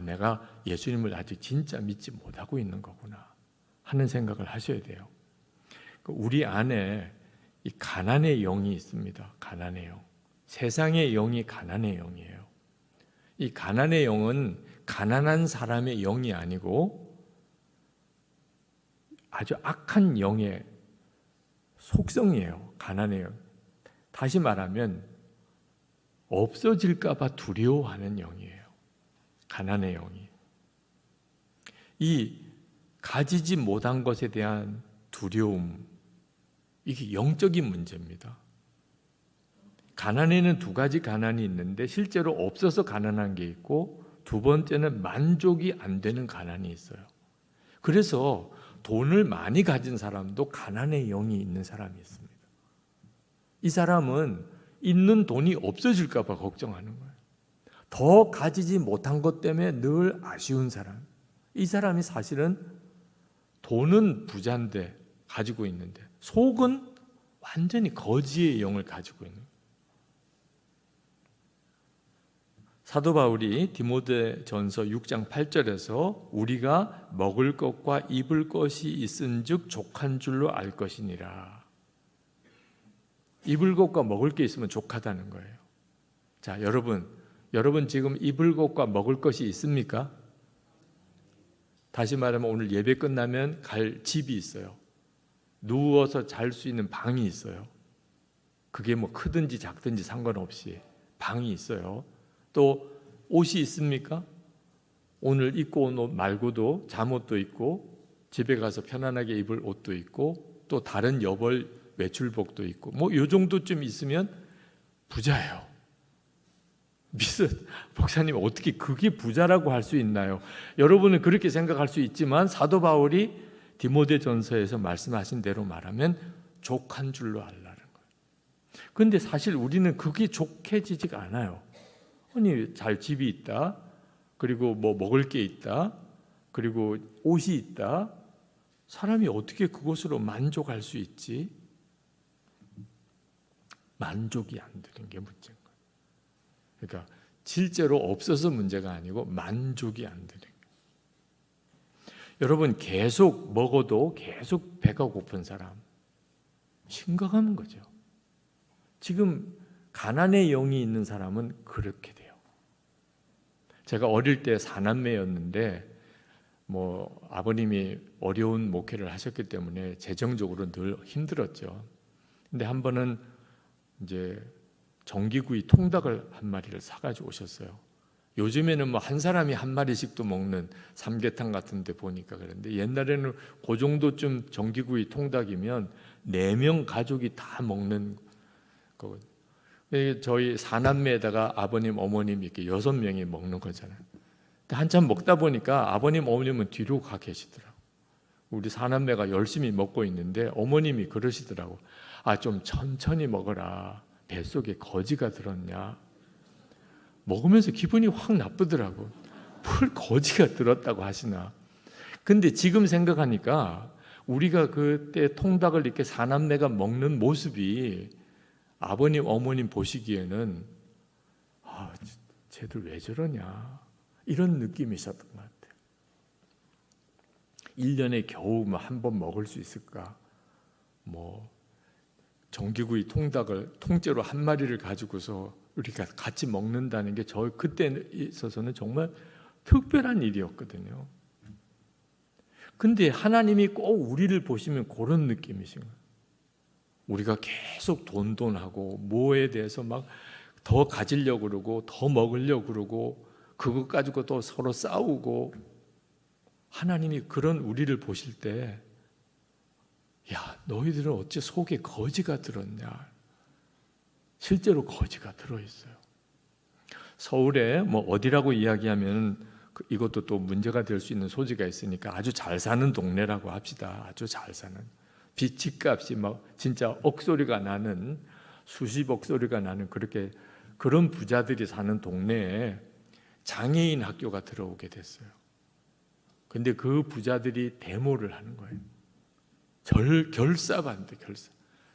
내가 예수님을 아직 진짜 믿지 못하고 있는 거구나 하는 생각을 하셔야 돼요. 우리 안에 이 가난의 영이 있습니다. 가난의 영. 세상의 영이 가난의 영이에요. 이 가난의 영은 가난한 사람의 영이 아니고 아주 악한 영의 속성이에요. 가난의 영. 다시 말하면 없어질까 봐 두려워하는 영이에요. 가난의 영이. 이 가지지 못한 것에 대한 두려움, 이게 영적인 문제입니다. 가난에는 두 가지 가난이 있는데 실제로 없어서 가난한 게 있고 두 번째는 만족이 안 되는 가난이 있어요. 그래서 돈을 많이 가진 사람도 가난의 영이 있는 사람이 있습니다. 이 사람은 있는 돈이 없어질까 봐 걱정하는 거예요. 더 가지지 못한 것 때문에 늘 아쉬운 사람. 이 사람이 사실은 돈은 부자인데 가지고 있는데 속은 완전히 거지의 영을 가지고 있는 거예요. 사도 바울이 디모데전서 6장 8절에서 우리가 먹을 것과 입을 것이 있은즉 족한 줄로 알 것이니라. 입을 것과 먹을 게 있으면 족하다는 거예요. 자, 여러분 지금 입을 것과 먹을 것이 있습니까? 다시 말하면 오늘 예배 끝나면 갈 집이 있어요. 누워서 잘 수 있는 방이 있어요. 그게 뭐 크든지 작든지 상관없이 방이 있어요. 또 옷이 있습니까? 오늘 입고 온 옷 말고도 잠옷도 있고 집에 가서 편안하게 입을 옷도 있고 또 다른 여벌 외출복도 있고 뭐 요 정도쯤 있으면 부자예요. 목사님 어떻게 그게 부자라고 할 수 있나요? 여러분은 그렇게 생각할 수 있지만 사도 바울이 디모데전서에서 말씀하신 대로 말하면 족한 줄로 알라는 거예요. 그런데 사실 우리는 그게 족해지지가 않아요. 아니 잘 집이 있다, 그리고 뭐 먹을 게 있다, 그리고 옷이 있다. 사람이 어떻게 그것으로 만족할 수 있지? 만족이 안 되는 게 문제인 거예요. 그러니까 실제로 없어서 문제가 아니고 만족이 안 되는 거예요. 여러분 계속 먹어도 계속 배가 고픈 사람 심각한 거죠. 지금 가난의 영이 있는 사람은 그렇게 돼요. 제가 어릴 때 사남매였는데 뭐 아버님이 어려운 목회를 하셨기 때문에 재정적으로 늘 힘들었죠. 근데 한 번은 이제 정기구이 통닭을 한 마리를 사가지고 오셨어요. 요즘에는 뭐 한 사람이 한 마리씩도 먹는 삼계탕 같은 데 보니까 그런데 옛날에는 그 정도쯤 정기구이 통닭이면 4명 가족이 다 먹는 거거든요. 저희 사남매에다가 아버님, 어머님 이렇게 6명이 먹는 거잖아요. 한참 먹다 보니까 아버님, 어머님은 뒤로 가 계시더라고요. 우리 사남매가 열심히 먹고 있는데 어머님이 그러시더라고. 좀 천천히 먹어라. 뱃속에 거지가 들었냐? 먹으면서 기분이 확 나쁘더라고. 뭘 거지가 들었다고 하시나. 근데 지금 생각하니까 우리가 그때 통닭을 이렇게 사남매가 먹는 모습이 아버님, 어머님 보시기에는 쟤들 왜 저러냐 이런 느낌이 있었던 것 같아요. 1년에 겨우 한 번 먹을 수 있을까? 전기구이 통닭을 통째로 한 마리를 가지고서 우리가 같이 먹는다는 게 저 그때 있어서는 정말 특별한 일이었거든요. 근데 하나님이 꼭 우리를 보시면 그런 느낌이신 거예요. 우리가 계속 돈하고 뭐에 대해서 막 더 가지려고 그러고 더 먹으려고 그러고 그것 가지고 또 서로 싸우고, 하나님이 그런 우리를 보실 때 야, 너희들은 어째 속에 거지가 들었냐. 실제로 거지가 들어있어요. 서울에 어디라고 이야기하면 이것도 또 문제가 될 수 있는 소지가 있으니까 아주 잘 사는 동네라고 합시다. 아주 잘 사는, 집값이 진짜 억소리가 나는, 수십억 소리가 나는 그런 부자들이 사는 동네에 장애인 학교가 들어오게 됐어요. 근데 그 부자들이 데모를 하는 거예요. 결사 반대, 결사.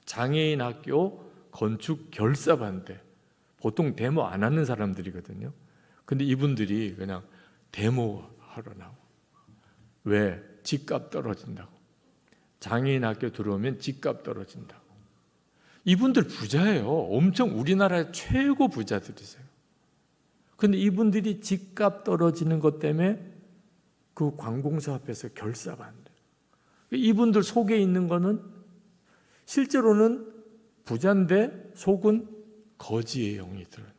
장애인 학교 건축 결사 반대. 보통 데모 안 하는 사람들이거든요. 근데 이분들이 그냥 데모하러 나오고. 왜? 집값 떨어진다고. 장애인 학교 들어오면 집값 떨어진다고. 이분들 부자예요. 엄청 우리나라의 최고 부자들이세요. 근데 이분들이 집값 떨어지는 것 때문에 그 관공서 앞에서 결사반대. 이분들 속에 있는 거는 실제로는 부자인데 속은 거지의 영이 들어요.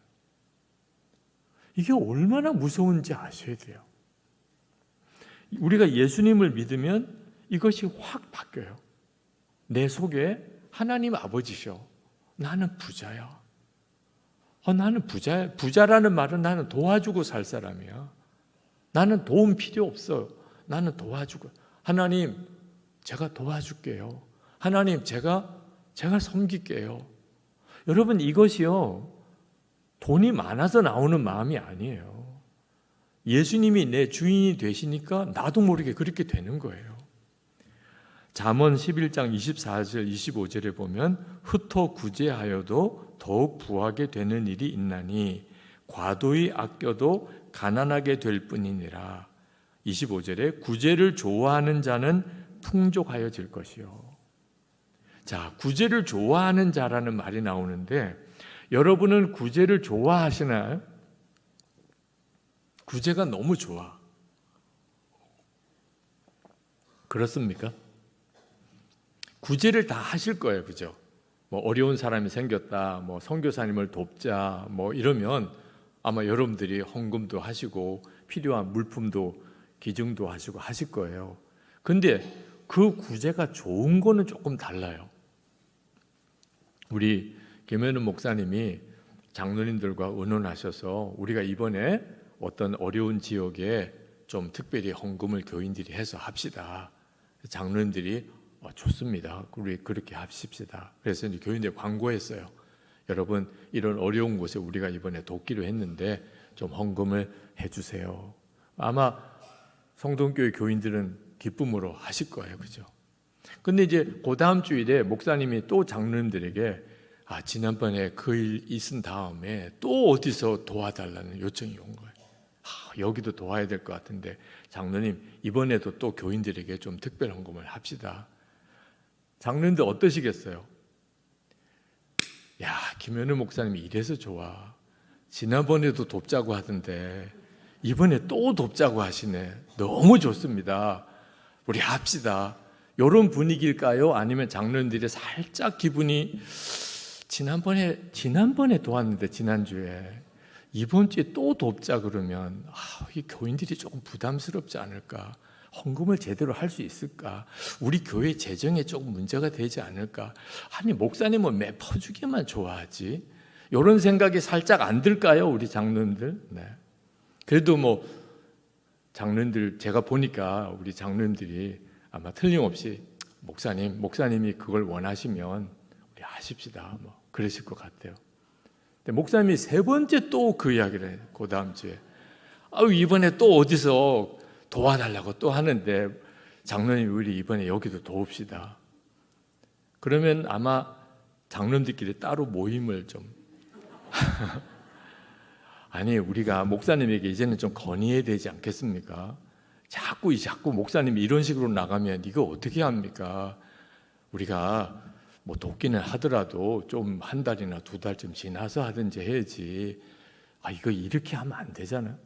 이게 얼마나 무서운지 아셔야 돼요. 우리가 예수님을 믿으면 이것이 확 바뀌어요. 내 속에 하나님 아버지셔. 나는 부자야. 나는 부자야. 부자라는 말은 나는 도와주고 살 사람이야. 나는 도움 필요 없어요. 나는 도와주고. 하나님, 제가 도와줄게요. 하나님, 제가 섬길게요. 여러분, 이것이요, 돈이 많아서 나오는 마음이 아니에요. 예수님이 내 주인이 되시니까 나도 모르게 그렇게 되는 거예요. 잠언 11장 24절 25절에 보면 흩어 구제하여도 더욱 부하게 되는 일이 있나니 과도히 아껴도 가난하게 될 뿐이니라. 25절에 구제를 좋아하는 자는 풍족하여질 것이요. 자, 구제를 좋아하는 자라는 말이 나오는데 여러분은 구제를 좋아하시나요? 구제가 너무 좋아. 그렇습니까? 구제를 다 하실 거예요, 그죠? 어려운 사람이 생겼다, 선교사님을 돕자, 이러면 아마 여러분들이 헌금도 하시고 필요한 물품도 기증도 하시고 하실 거예요. 근데 그 구제가 좋은 거는 조금 달라요. 우리 김현우 목사님이 장로님들과 의논하셔서 우리가 이번에 어떤 어려운 지역에 좀 특별히 헌금을 교인들이 해서 합시다. 장로님들이 좋습니다. 우리 그렇게 합시다. 그래서 이제 교인들 광고했어요. 여러분, 이런 어려운 곳에 우리가 이번에 돕기로 했는데 좀 헌금을 해주세요. 아마 성동교회 교인들은 기쁨으로 하실 거예요, 그죠? 근데 이제 그 다음 주일에 목사님이 또 장로님들에게 지난번에 그 일 있은 다음에 또 어디서 도와달라는 요청이 온 거예요. 여기도 도와야 될 것 같은데 장로님, 이번에도 또 교인들에게 좀 특별 헌금을 합시다. 장로님들 어떠시겠어요? 야, 김현우 목사님이 이래서 좋아. 지난번에도 돕자고 하던데 이번에 또 돕자고 하시네. 너무 좋습니다. 우리 합시다. 이런 분위기일까요? 아니면 장로님들이 살짝 기분이 지난번에 도왔는데 지난주에 이번 주에 또 돕자 그러면 이 교인들이 조금 부담스럽지 않을까? 헌금을 제대로 할 수 있을까? 우리 교회 재정에 조금 문제가 되지 않을까? 아니, 목사님은 매 퍼주기만 좋아하지? 이런 생각이 살짝 안 들까요? 우리 장로님들? 네. 그래도 장로님들, 제가 보니까 우리 장로님들이 아마 틀림없이 목사님이 그걸 원하시면 우리 하십시다. 그러실 것 같아요. 근데 목사님이 세 번째 또 그 이야기를 해요. 그 다음 주에. 아유, 이번에 또 어디서 도와달라고 또 하는데 장로님 우리 이번에 여기도 도웁시다. 그러면 아마 장로님들끼리 따로 모임을 좀 아니 우리가 목사님에게 이제는 좀 건의해야 되지 않겠습니까? 자꾸 목사님이 이런 식으로 나가면 이거 어떻게 합니까? 우리가 뭐 돕기는 하더라도 좀 한 달이나 두 달쯤 지나서 하든지 해야지. 아, 이거 이렇게 하면 안 되잖아.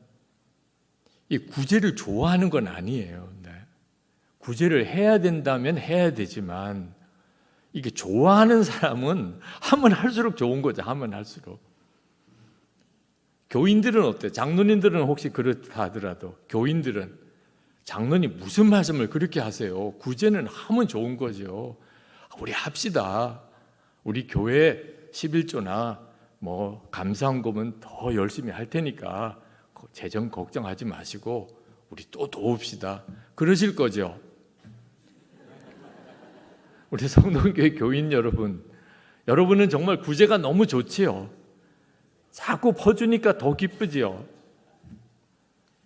이 구제를 좋아하는 건 아니에요. 네. 구제를 해야 된다면 해야 되지만 이게 좋아하는 사람은 하면 할수록 좋은 거죠. 하면 할수록. 교인들은 어때요? 장로님들은 혹시 그렇다 하더라도 교인들은 장로님 무슨 말씀을 그렇게 하세요? 구제는 하면 좋은 거죠. 우리 합시다. 우리 교회 11조나 뭐 감사헌금은 더 열심히 할 테니까 재정 걱정하지 마시고 우리 또 도웁시다. 그러실 거죠. 우리 성동교회 교인 여러분, 여러분은 정말 구제가 너무 좋지요. 자꾸 퍼주니까 더 기쁘지요.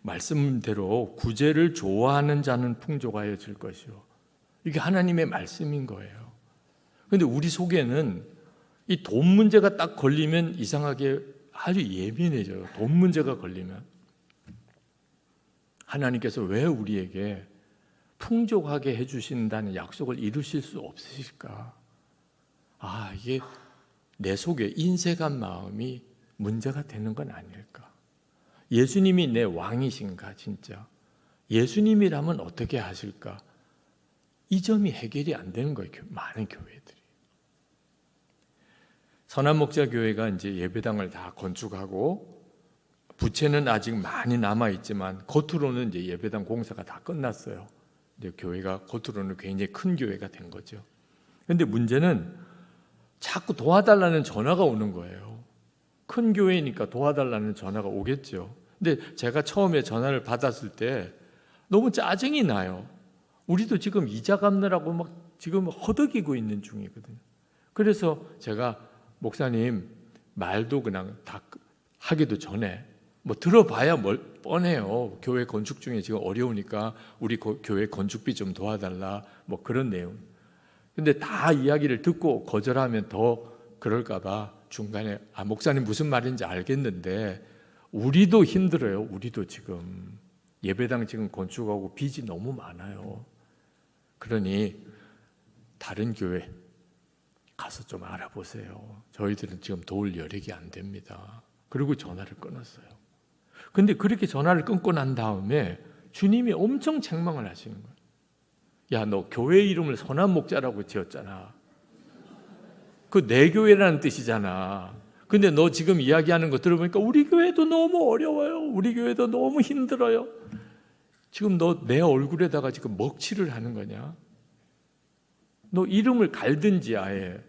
말씀대로 구제를 좋아하는 자는 풍족하여질 것이요. 이게 하나님의 말씀인 거예요. 그런데 우리 속에는 이 돈 문제가 딱 걸리면 이상하게 아주 예민해져요. 돈 문제가 걸리면. 하나님께서 왜 우리에게 풍족하게 해주신다는 약속을 이루실 수 없으실까? 아, 이게 내 속에 인색한 마음이 문제가 되는 건 아닐까? 예수님이 내 왕이신가 진짜? 예수님이라면 어떻게 하실까? 이 점이 해결이 안 되는 거예요. 많은 교회들이. 선한목자교회가 이제 예배당을 다 건축하고 부채는 아직 많이 남아 있지만 겉으로는 이제 예배당 공사가 다 끝났어요. 이제 교회가 겉으로는 굉장히 큰 교회가 된 거죠. 그런데 문제는 자꾸 도와달라는 전화가 오는 거예요. 큰 교회니까 도와달라는 전화가 오겠죠. 근데 제가 처음에 전화를 받았을 때 너무 짜증이 나요. 우리도 지금 이자 갚느라고 막 지금 허덕이고 있는 중이거든요. 그래서 제가 목사님 말도 그냥 다 하기도 전에 뭐 들어봐야 뭘 뻔해요. 교회 건축 중에 지금 어려우니까 우리 교회 건축비 좀 도와달라 뭐 그런 내용. 근데 다 이야기를 듣고 거절하면 더 그럴까 봐 중간에 목사님 무슨 말인지 알겠는데 우리도 힘들어요. 우리도 지금 예배당 지금 건축하고 빚이 너무 많아요. 그러니 다른 교회 가서 좀 알아보세요. 저희들은 지금 도울 여력이 안 됩니다. 그리고 전화를 끊었어요. 근데 그렇게 전화를 끊고 난 다음에 주님이 엄청 책망을 하시는 거예요. 야, 너 교회 이름을 선한목자라고 지었잖아. 그 내 교회라는 뜻이잖아. 근데 너 지금 이야기하는 거 들어보니까 우리 교회도 너무 어려워요. 우리 교회도 너무 힘들어요. 지금 너 내 얼굴에다가 지금 먹칠을 하는 거냐? 너 이름을 갈든지 아예.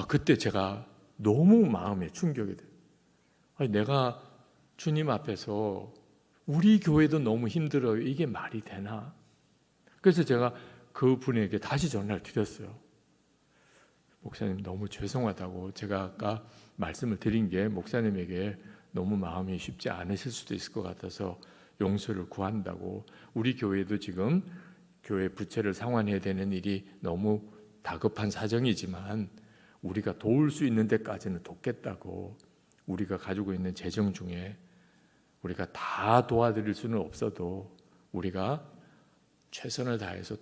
그때 제가 너무 마음에 충격이 돼요. 아니, 내가 주님 앞에서 우리 교회도 너무 힘들어요. 이게 말이 되나? 그래서 제가 그 분에게 다시 전화를 드렸어요. 목사님 너무 죄송하다고 제가 아까 말씀을 드린 게 목사님에게 너무 마음이 쉽지 않으실 수도 있을 것 같아서 용서를 구한다고. 우리 교회도 지금 교회 부채를 상환해야 되는 일이 너무 다급한 사정이지만 우리가 도울 수 있는 데까지는 돕겠다고. 우리가 가지고 있는 재정 중에 우리가 다 도와드릴 수는 없어도 우리가 최선을 다해서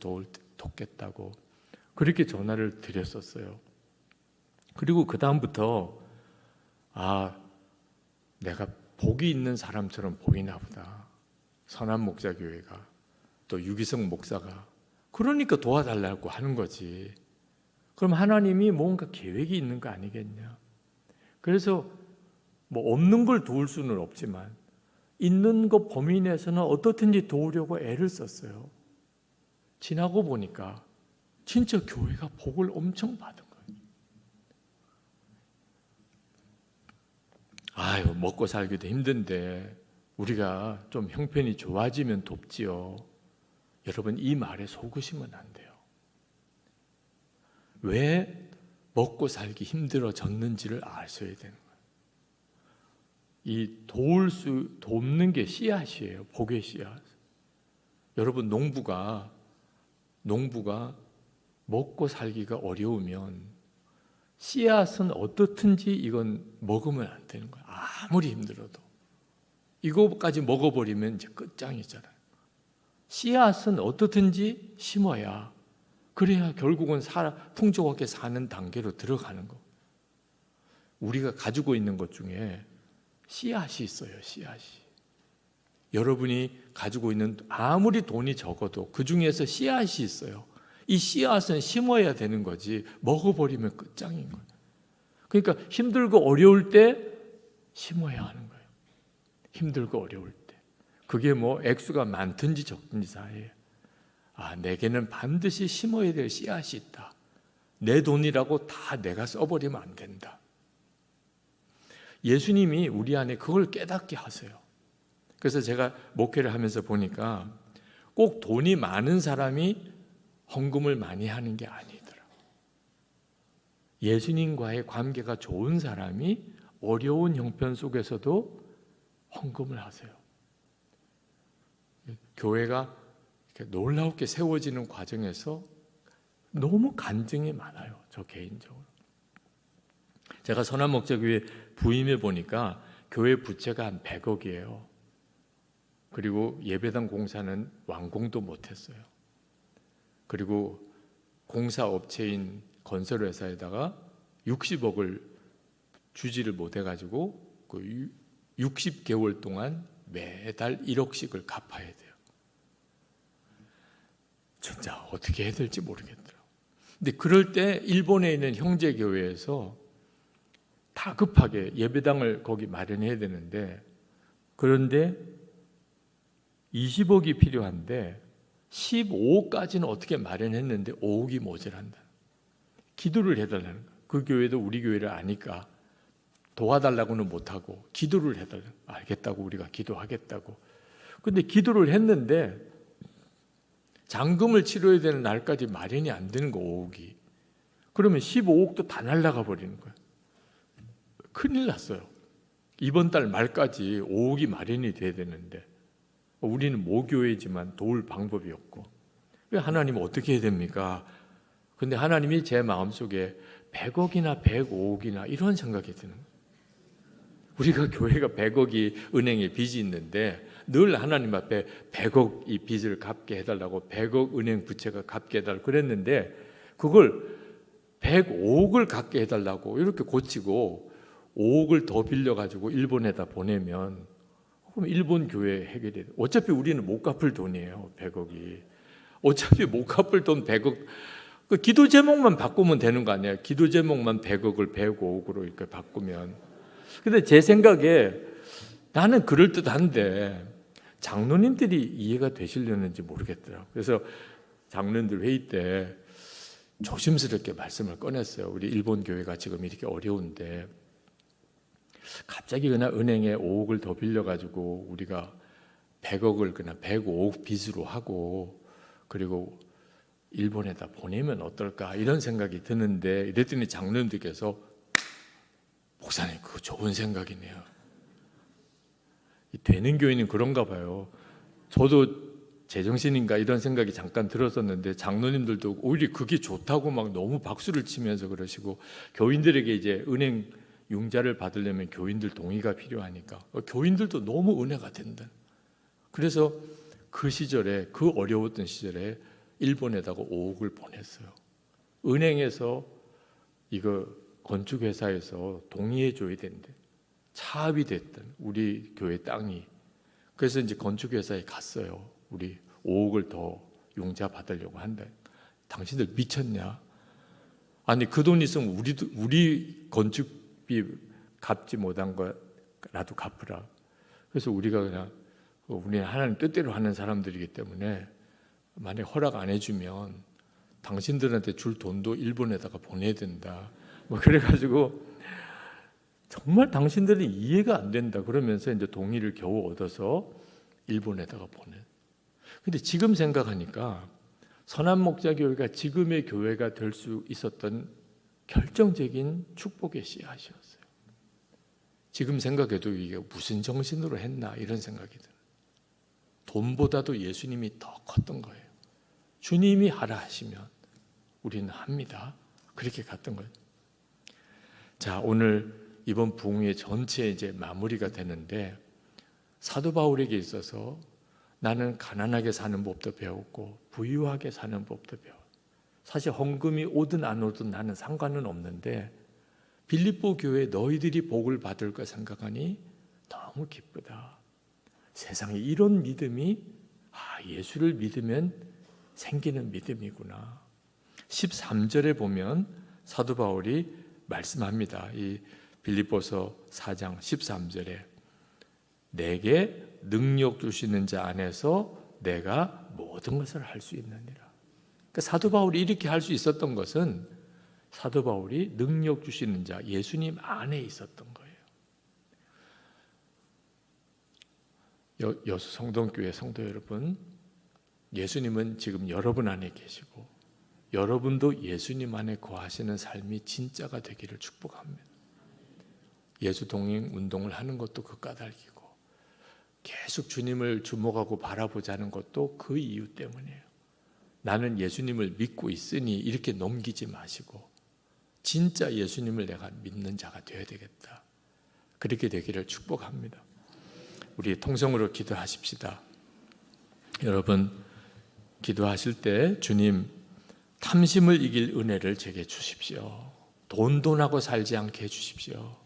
돕겠다고 그렇게 전화를 드렸었어요. 그리고 그 다음부터 내가 복이 있는 사람처럼 보이나 보다. 선한목자교회가 또 유기성 목사가 그러니까 도와달라고 하는 거지. 그럼 하나님이 뭔가 계획이 있는 거 아니겠냐. 그래서 뭐 없는 걸 도울 수는 없지만 있는 것 범위 내에서는 어떻든지 도우려고 애를 썼어요. 지나고 보니까 진짜 교회가 복을 엄청 받은 거예요. 먹고 살기도 힘든데 우리가 좀 형편이 좋아지면 돕지요. 여러분 이 말에 속으시면 안 돼요. 왜 먹고 살기 힘들어졌는지를 아셔야 되는 거예요. 이 돕는 게 씨앗이에요. 복의 씨앗. 여러분 농부가 먹고 살기가 어려우면 씨앗은 어떻든지 이건 먹으면 안 되는 거예요. 아무리 힘들어도. 이거까지 먹어버리면 이제 끝장이잖아요. 씨앗은 어떻든지 심어야, 그래야 결국은 풍족하게 사는 단계로 들어가는 거. 우리가 가지고 있는 것 중에 씨앗이 있어요. 씨앗이. 여러분이 가지고 있는 아무리 돈이 적어도 그 중에서 씨앗이 있어요. 이 씨앗은 심어야 되는 거지 먹어버리면 끝장인 거예요. 그러니까 힘들고 어려울 때 심어야 하는 거예요. 힘들고 어려울 때. 그게 뭐 액수가 많든지 적든지 사이에, 내게는 반드시 심어야 될 씨앗이 있다. 내 돈이라고 다 내가 써버리면 안 된다. 예수님이 우리 안에 그걸 깨닫게 하세요. 그래서 제가 목회를 하면서 보니까 꼭 돈이 많은 사람이 헌금을 많이 하는 게 아니더라고요. 예수님과의 관계가 좋은 사람이 어려운 형편 속에서도 헌금을 하세요. 교회가 이렇게 놀랍게 세워지는 과정에서 너무 간증이 많아요. 저 개인적으로. 제가 선한목자교회 부임해 보니까 교회 부채가 한 100억이에요. 그리고 예배당 공사는 완공도 못했어요. 그리고 공사업체인 건설회사에다가 60억을 주지를 못해가지고 그 60개월 동안 매달 1억씩을 갚아야 돼요. 진짜 어떻게 해야 될지 모르겠더라고요. 근데 그럴 때 일본에 있는 형제교회에서 다급하게 예배당을 거기 마련해야 되는데, 그런데 20억이 필요한데 15억까지는 어떻게 마련했는데 5억이 모자란다. 기도를 해달라는 거예요. 그 교회도 우리 교회를 아니까 도와달라고는 못하고 기도를 해달라는 거예요. 알겠다고, 우리가 기도하겠다고. 근데 기도를 했는데 잔금을 치러야 되는 날까지 마련이 안 되는 거, 5억이. 그러면 15억도 다 날아가 버리는 거예요. 큰일 났어요. 이번 달 말까지 5억이 마련이 돼야 되는데 우리는 모교회지만 도울 방법이 없고, 하나님 어떻게 해야 됩니까? 근데 하나님이 제 마음속에 100억이나 105억이나 이런 생각이 드는 거예요. 우리가 교회가 100억이 은행에 빚이 있는데 늘 하나님 앞에 100억 이 빚을 갚게 해달라고, 100억 은행 부채가 갚게 해달라고 그랬는데, 그걸 105억을 갚게 해달라고 이렇게 고치고 5억을 더 빌려가지고 일본에다 보내면, 그럼 일본 교회 해결해야 돼. 어차피 우리는 못 갚을 돈이에요. 100억이. 어차피 못 갚을 돈 100억. 그 기도 제목만 바꾸면 되는 거 아니에요? 기도 제목만 100억을 105억으로 이렇게 바꾸면. 근데 제 생각에 나는 그럴듯한데 장로님들이 이해가 되시려는지 모르겠더라고요. 그래서 장로님들 회의 때 조심스럽게 말씀을 꺼냈어요. 우리 일본 교회가 지금 이렇게 어려운데 갑자기 그냥 은행에 5억을 더 빌려가지고 우리가 100억을 그냥 105억 빚으로 하고 그리고 일본에다 보내면 어떨까, 이런 생각이 드는데, 이랬더니 장로님들께서 목사님 그거 좋은 생각이네요. 되는 교회는 그런가 봐요. 저도 제정신인가 이런 생각이 잠깐 들었었는데 장로님들도 오히려 그게 좋다고 막 너무 박수를 치면서 그러시고, 교인들에게 이제 은행 융자를 받으려면 교인들 동의가 필요하니까 교인들도 너무 은혜가 된다. 그래서 그 시절에, 그 어려웠던 시절에 일본에다가 5억을 보냈어요. 은행에서 이거 건축회사에서 동의해 줘야 된대. 차압이 됐던 우리 교회 땅이. 그래서 이제 건축회사에 갔어요. 우리 5억을 더 융자 받으려고 한다. 당신들 미쳤냐? 아니 그 돈 있으면 우리 건축비 갚지 못한 거라도 갚으라. 그래서 우리가 그냥, 우리는 하나님 뜻대로 하는 사람들이기 때문에 만약 허락 안 해주면 당신들한테 줄 돈도 일본에다가 보내야 된다. 뭐 그래가지고 정말 당신들이 이해가 안 된다 그러면서 이제 동의를 겨우 얻어서 일본에다가 보내. 근데 지금 생각하니까 선한목자교회가 지금의 교회가 될 수 있었던 결정적인 축복의 씨앗이었어요. 지금 생각해도 이게 무슨 정신으로 했나 이런 생각이 들어요. 돈보다도 예수님이 더 컸던 거예요. 주님이 하라 하시면 우리는 합니다. 그렇게 갔던 거예요. 자, 오늘 이번 부흥회 전체 이제 마무리가 되는데 사도 바울에게 있어서 나는 가난하게 사는 법도 배웠고 부유하게 사는 법도 배웠고 사실 헌금이 오든 안 오든 나는 상관은 없는데 빌립보 교회 너희들이 복을 받을 거 생각하니 너무 기쁘다. 세상에 이런 믿음이 예수를 믿으면 생기는 믿음이구나. 13절에 보면 사도 바울이 말씀합니다. 이 빌립보서 4장 13절에 내게 능력 주시는 자 안에서 내가 모든 것을 할 수 있느니라. 그러니까 사도 바울이 이렇게 할 수 있었던 것은 사도 바울이 능력 주시는 자 예수님 안에 있었던 거예요. 여수 성동교회 성도 여러분, 예수님은 지금 여러분 안에 계시고 여러분도 예수님 안에 거하시는 삶이 진짜가 되기를 축복합니다. 예수 동행 운동을 하는 것도 그 까닭이고 계속 주님을 주목하고 바라보자는 것도 그 이유 때문이에요. 나는 예수님을 믿고 있으니 이렇게 넘기지 마시고 진짜 예수님을 내가 믿는 자가 되어야 되겠다. 그렇게 되기를 축복합니다. 우리 통성으로 기도하십시다. 여러분 기도하실 때 주님 탐심을 이길 은혜를 제게 주십시오. 돈돈하고 살지 않게 해주십시오.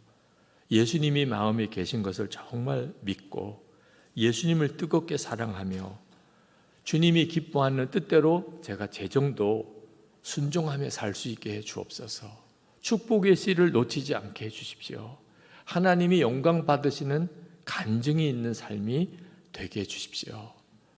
예수님이 마음에 계신 것을 정말 믿고 예수님을 뜨겁게 사랑하며 주님이 기뻐하는 뜻대로 제가 재정도 순종하며 살 수 있게 해 주옵소서. 축복의 씨를 놓치지 않게 해 주십시오. 하나님이 영광 받으시는 간증이 있는 삶이 되게 해 주십시오.